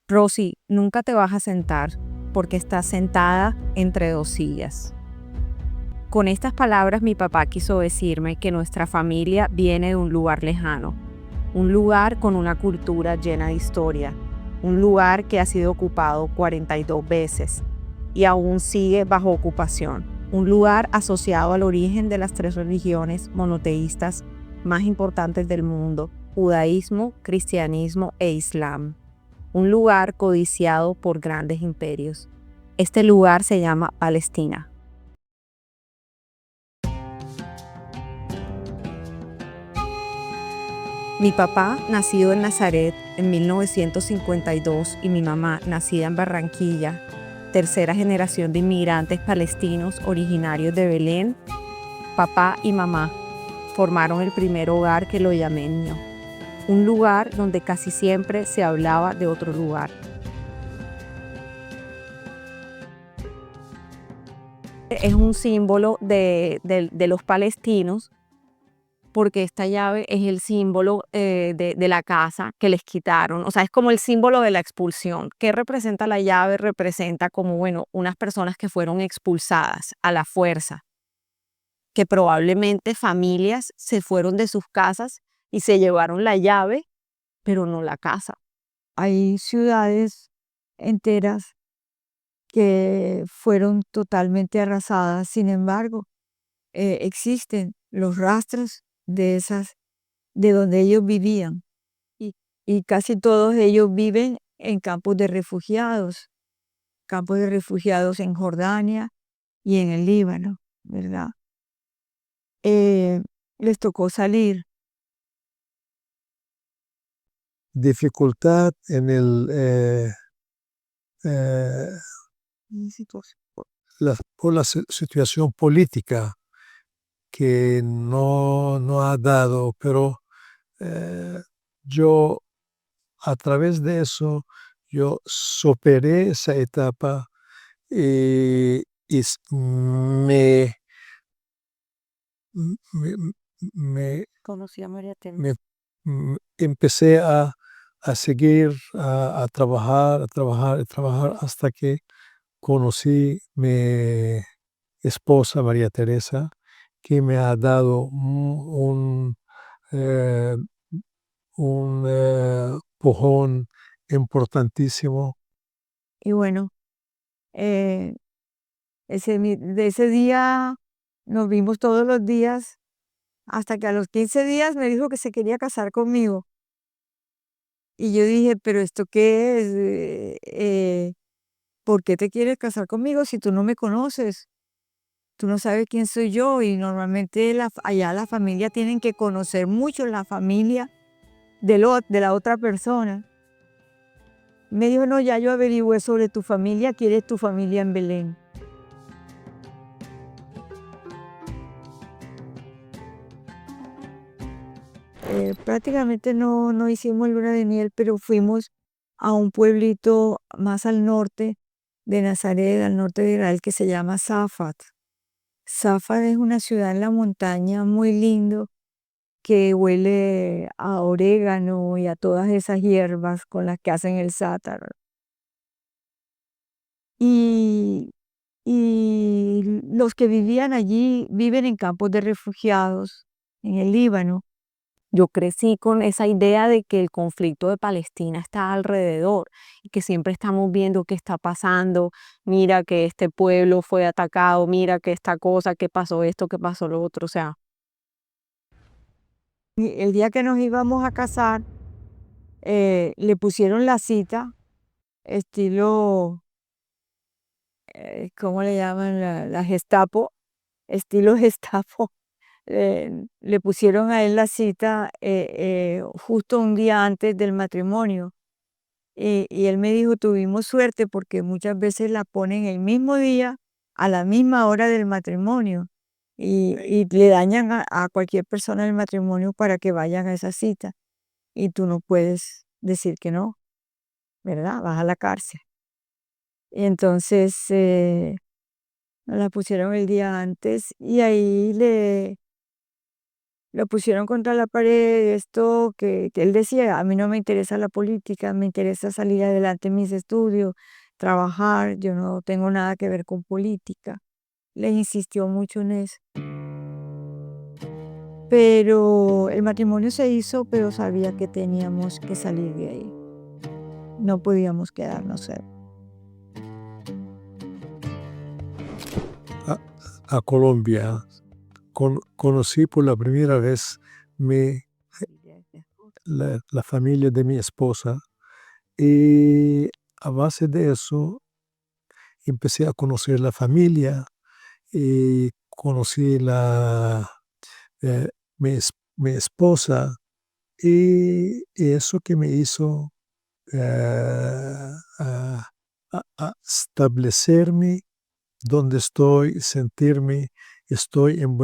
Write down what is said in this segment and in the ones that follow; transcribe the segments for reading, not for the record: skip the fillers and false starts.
Rosy, nunca te vas a sentar porque estás sentada entre dos sillas. Con estas palabras mi papá quiso decirme que nuestra familia viene de un lugar lejano, un lugar con una cultura llena de historia, un lugar que ha sido ocupado 42 veces y aún sigue bajo ocupación, un lugar asociado al origen de las tres religiones monoteístas más importantes del mundo, judaísmo, cristianismo e islam. Un lugar codiciado por grandes imperios. Este lugar se llama Palestina. Mi papá, nacido en Nazaret en 1952, y mi mamá, nacida en Barranquilla, tercera generación de inmigrantes palestinos originarios de Belén, papá y mamá formaron el primer hogar que lo llamé Niño, un lugar donde casi siempre se hablaba de otro lugar. Es un símbolo de los palestinos, porque esta llave es el símbolo de la casa que les quitaron. O sea, es como el símbolo de la expulsión. ¿Qué representa la llave? Representa como, bueno, unas personas que fueron expulsadas a la fuerza, que probablemente familias se fueron de sus casas y se llevaron la llave, pero no la casa. Hay ciudades enteras que fueron totalmente arrasadas. Sin embargo, existen los rastros de donde ellos vivían. Y, y casi todos ellos viven en campos de refugiados en Jordania y en el Líbano, ¿verdad? Les tocó salir. Dificultad en eh, por la situación política que no ha dado, pero yo a través de eso, yo superé esa etapa y me, me, Conocí a María Teresa. empecé a seguir, a trabajar, a trabajar hasta que conocí mi esposa María Teresa, que me ha dado eh, un pujón importantísimo. Y bueno, eh, de ese día nos vimos todos los días, hasta que a los 15 días me dijo que se quería casar conmigo. Y yo dije, pero ¿esto qué es? ¿Por qué te quieres casar conmigo si tú no me conoces? Tú no sabes quién soy yo, y normalmente allá la familia tienen que conocer mucho la familia de la otra persona. Me dijo, no, ya yo averigüé sobre tu familia, quieres tu familia en Belén. Prácticamente no hicimos luna de miel, pero fuimos a un pueblito más al norte de Nazaret, al norte de Israel, que se llama Safat. Safat es una ciudad en la montaña muy lindo, que huele a orégano y a todas esas hierbas con las que hacen el sátar. Y, y los que vivían allí viven en campos de refugiados en el Líbano. Yo crecí con esa idea de que el conflicto de Palestina está alrededor y que siempre estamos viendo qué está pasando. Mira que este pueblo fue atacado, mira que esta cosa, que pasó esto, que pasó lo otro. O sea, Y el día que nos íbamos a casar, le pusieron la cita, estilo, ¿cómo le llaman? La Gestapo, estilo Gestapo. Le pusieron a él la cita justo un día antes del matrimonio. Y él me dijo, tuvimos suerte porque muchas veces la ponen el mismo día, a la misma hora del matrimonio. Y le dañan a cualquier persona el matrimonio para que vayan a esa cita. Y tú no puedes decir que no, ¿verdad? Vas a la cárcel. Y entonces nos la pusieron el día antes, y ahí lo pusieron contra la pared, esto que él decía, a mí no me interesa la política, me interesa salir adelante en mis estudios, trabajar, yo no tengo nada que ver con política. Le insistió mucho en eso. Pero el matrimonio se hizo, pero sabía que teníamos que salir de ahí. No podíamos quedarnos ahí. A Colombia. Conocí por la primera vez la familia de mi esposa y a base de eso empecé a conocer la familia y conocí eh, mi esposa y eso que me hizo a, a establecerme donde estoy, sentirme, estoy en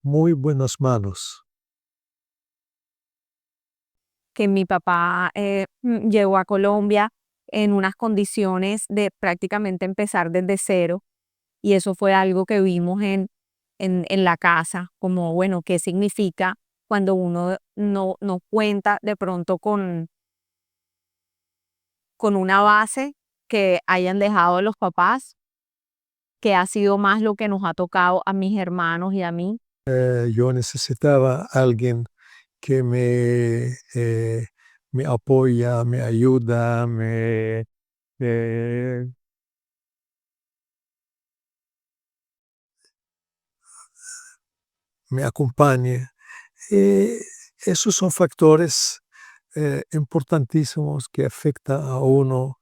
muy buenas manos. Que mi papá llegó a Colombia en unas condiciones de prácticamente empezar desde cero y eso fue algo que vimos en la casa, como bueno, qué significa cuando uno no cuenta de pronto con una base que hayan dejado los papás, que ha sido más lo que nos ha tocado a mis hermanos y a mí. Yo necesitaba alguien que me apoya, me ayuda, eh, me acompañe. Y esos son factores importantísimos que afectan a uno.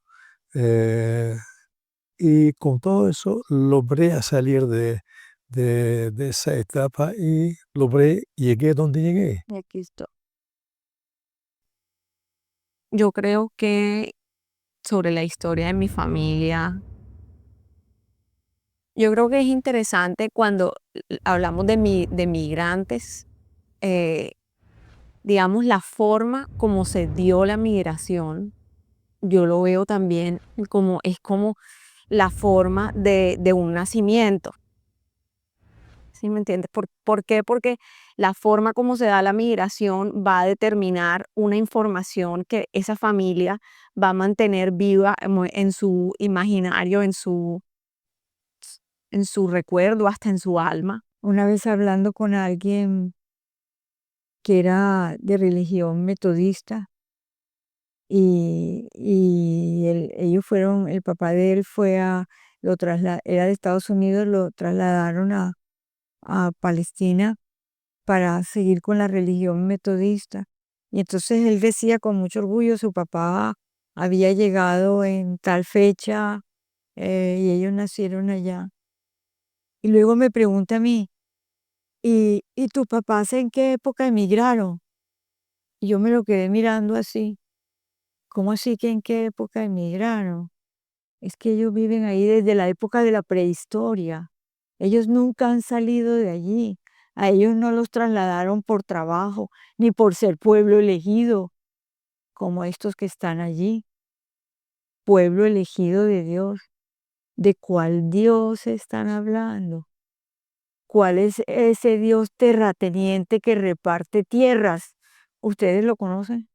eh, y con todo eso logré salir de esa etapa y llegué donde llegué. Y aquí estoy. Yo creo que sobre la historia de mi familia, yo creo que es interesante cuando hablamos de migrantes, eh, digamos, la forma como se dio la migración, yo lo veo también como, es como la forma de un nacimiento. ¿Sí me entiendes? ¿Por qué? Porque la forma como se da la migración va a determinar una información que esa familia va a mantener viva en su imaginario, en su recuerdo, hasta en su alma. Una vez hablando con alguien que era de religión metodista ellos fueron, el papá de él era de Estados Unidos, lo trasladaron a Palestina para seguir con la religión metodista. Y entonces él decía con mucho orgullo, su papá había llegado en tal fecha y ellos nacieron allá. Y luego me pregunta a mí, ¿y tus papás en qué época emigraron? Y yo me lo quedé mirando así. ¿Cómo así que en qué época emigraron? Es que ellos viven ahí desde la época de la prehistoria. Ellos nunca han salido de allí. A ellos no los trasladaron por trabajo, ni por ser pueblo elegido, como estos que están allí. Pueblo elegido de Dios. ¿De cuál Dios están hablando? ¿Cuál es ese Dios terrateniente que reparte tierras? ¿Ustedes lo conocen?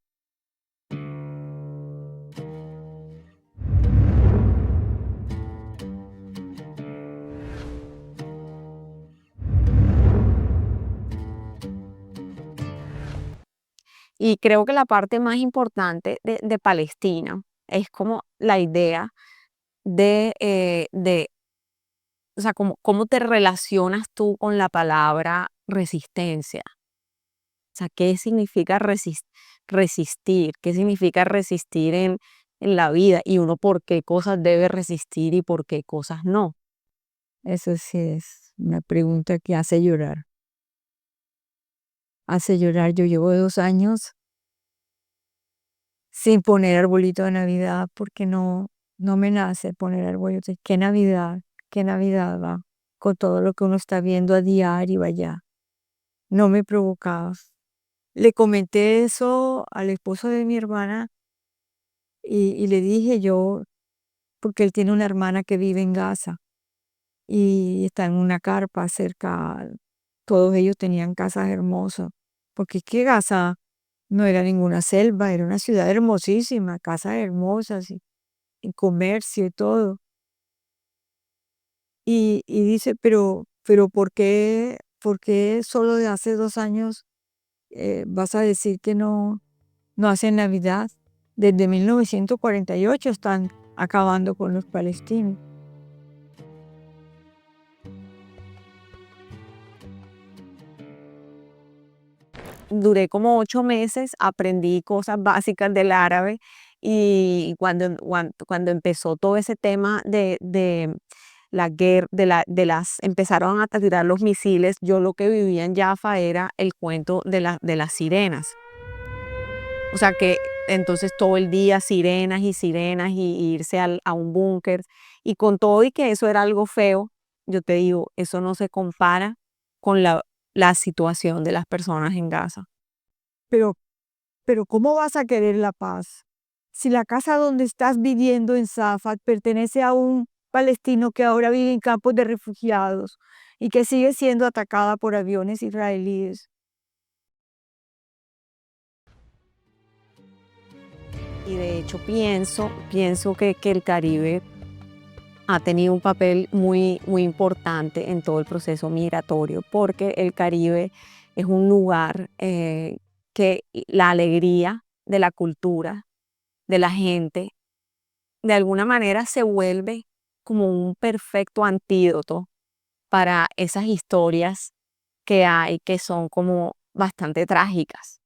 Y creo que la parte más importante de Palestina es como la idea de o sea, cómo te relacionas tú con la palabra resistencia. O sea, ¿qué significa resistir? ¿Qué significa resistir en la vida? Y uno por qué cosas debe resistir y por qué cosas no. Eso sí es una pregunta que hace llorar. Hace llorar. Yo llevo 2 años sin poner arbolito de Navidad porque no me nace poner arbolito. ¿Qué Navidad? ¿Qué Navidad va? Con todo lo que uno está viendo a diario allá. No me provocaba. Le comenté eso al esposo de mi hermana y le dije yo, porque él tiene una hermana que vive en Gaza y está en una carpa cerca todos ellos tenían casas hermosas, porque es que Gaza no era ninguna selva, era una ciudad hermosísima, casas hermosas y comercio y todo. Y dice, pero por qué solo de hace 2 años vas a decir que no hacen Navidad? Desde 1948 están acabando con los palestinos. Duré como 8 meses, aprendí cosas básicas del árabe y cuando empezó todo ese tema de la guerra, empezaron a tirar los misiles, yo lo que vivía en Jaffa era el cuento de las sirenas. O sea que entonces todo el día sirenas y sirenas y irse a un búnker y con todo y que eso era algo feo, yo te digo, eso no se compara con la situación de las personas en Gaza. Pero, pero ¿cómo vas a querer la paz? Si la casa donde estás viviendo en Safat pertenece a un palestino que ahora vive en campos de refugiados y que sigue siendo atacada por aviones israelíes. Y de hecho pienso que el Caribe ha tenido un papel muy, muy importante en todo el proceso migratorio, porque el Caribe es un lugar que la alegría de la cultura, de la gente, de alguna manera se vuelve como un perfecto antídoto para esas historias que hay que son como bastante trágicas.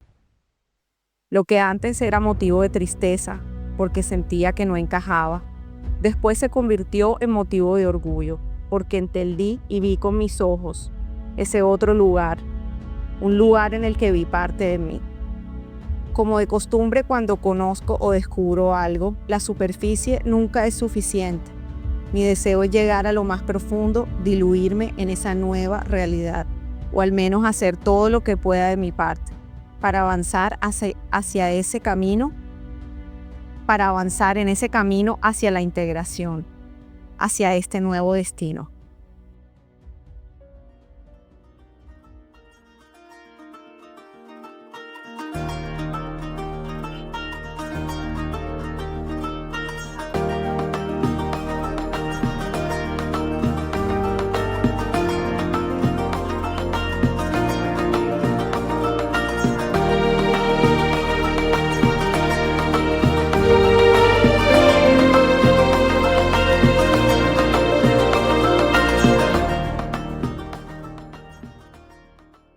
Lo que antes era motivo de tristeza porque sentía que no encajaba, después se convirtió en motivo de orgullo porque entendí y vi con mis ojos ese otro lugar, un lugar en el que vi parte de mí. Como de costumbre, cuando conozco o descubro algo, la superficie nunca es suficiente. Mi deseo es llegar a lo más profundo, diluirme en esa nueva realidad, o al menos hacer todo lo que pueda de mi parte, para avanzar hacia ese camino, para avanzar en ese camino hacia la integración, hacia este nuevo destino.